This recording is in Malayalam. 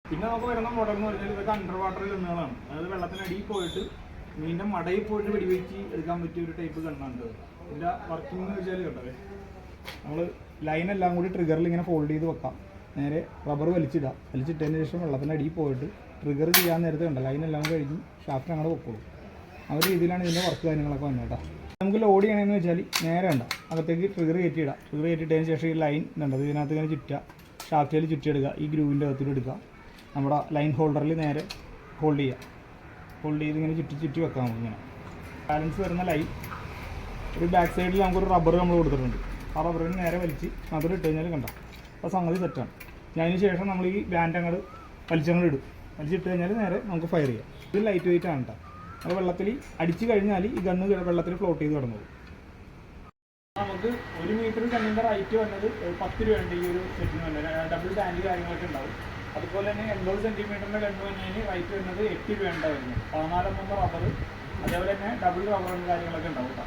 പിന്നെ നമുക്ക് വരുന്ന മോഡൽ എന്ന് പറഞ്ഞാൽ ഇതൊക്കെ അണ്ടർ വാട്ടർ ഗണ്ണുകളാണ്. അതായത് വെള്ളത്തിനടിയിൽ പോയിട്ട് മീനിൻ്റെ മടയിൽ പോയിട്ട് വെടിവെച്ച് എടുക്കാൻ പറ്റിയ ഒരു ടൈപ്പ് ഗണ്ണാണ്. ഇതിൻ്റെ വർക്കിംഗ് എന്ന് വെച്ചാൽ കേട്ടത് നമ്മൾ ലൈനെല്ലാം കൂടി ട്രിഗറിൽ ഇങ്ങനെ ഫോൾഡ് ചെയ്ത് വെക്കാം. നേരെ റബ്ബർ വലിച്ചിട്ടതിന് ശേഷം വെള്ളത്തിൻ്റെ അടിയിൽ പോയിട്ട് ട്രിഗർ ചെയ്യാൻ നേരത്തെ കണ്ട ലൈനെല്ലാം കഴിഞ്ഞ് ഷാഫ്റ്റ് അങ്ങനെ വെക്കുള്ളൂ. ആ ഒരു രീതിയിലാണ് ഇതിൻ്റെ വർക്ക് കാര്യങ്ങളൊക്കെ വന്നത് കേട്ടോ. നമുക്ക് ലോഡ് ചെയ്യണമെന്ന് വെച്ചാൽ നേരെ ഉണ്ട് അകത്തേക്ക് ട്രിഗർ കയറ്റിയിടാം. ട്രിഗർ കയറ്റിയിട്ടതിന് ശേഷം ഈ ലൈൻ ഇതുണ്ട് ഇതിനകത്ത് ഇങ്ങനെ ചുറ്റുക, ഷാഫ്റ്റിൽ ചുറ്റിയെടുക്കുക, ഈ ഗ്രൂവിൻ്റെ അകത്തോട്ട് എടുക്കുക, നമ്മുടെ ലൈൻ ഹോൾഡറിൽ നേരെ ഹോൾഡ് ചെയ്ത് ഇങ്ങനെ ചുറ്റി വെക്കാം. നമുക്ക് ഇങ്ങനെ ബാലൻസ് വരുന്ന ലൈൻ ഒരു ബാക്ക് സൈഡിൽ നമുക്കൊരു റബ്ബർ നമ്മൾ കൊടുത്തിട്ടുണ്ട്. ആ റബ്ബറിന് നേരെ ഇട്ട് കഴിഞ്ഞാൽ കണ്ട അപ്പോൾ സംഗതി സെറ്റാണ്. അതിന് ശേഷം നമ്മൾ ഈ ബാൻഡ് അങ്ങോട്ട് വലിച്ചിട്ട് കഴിഞ്ഞാൽ നേരെ നമുക്ക് ഫയർ ചെയ്യാം. ഇത് ലൈറ്റ് വെയിറ്റ് ആണ് കേട്ടോ. അത് വെള്ളത്തിൽ അടിച്ച് കഴിഞ്ഞാൽ ഈ ഗണ്ണ് വെള്ളത്തിൽ ഫ്ലോട്ട് ചെയ്ത് കിടന്നത്. നമുക്ക് 1 മീറ്റർ ഗണ്ണിൻ്റെ റൈറ്റ് വന്നത് 10 രൂപയുണ്ട്. ഈ ഒരു സെറ്റിന് വന്നത് ഡബിൾ ബാൻഡ് കാര്യങ്ങളൊക്കെ ഉണ്ടാവും. അതുപോലെ തന്നെ 80 സെൻറ്റിമീറ്ററിൻ്റെ ഗണ്ണ് വന്നതിന് റൈറ്റ് വരുന്നത് 8 രൂപ ഉണ്ടായിരുന്നു. 14 റബ്ബർ, അതേപോലെ തന്നെ ഡബിൾ റബ്ബറും കാര്യങ്ങളൊക്കെ ഉണ്ടാവും കേട്ടോ.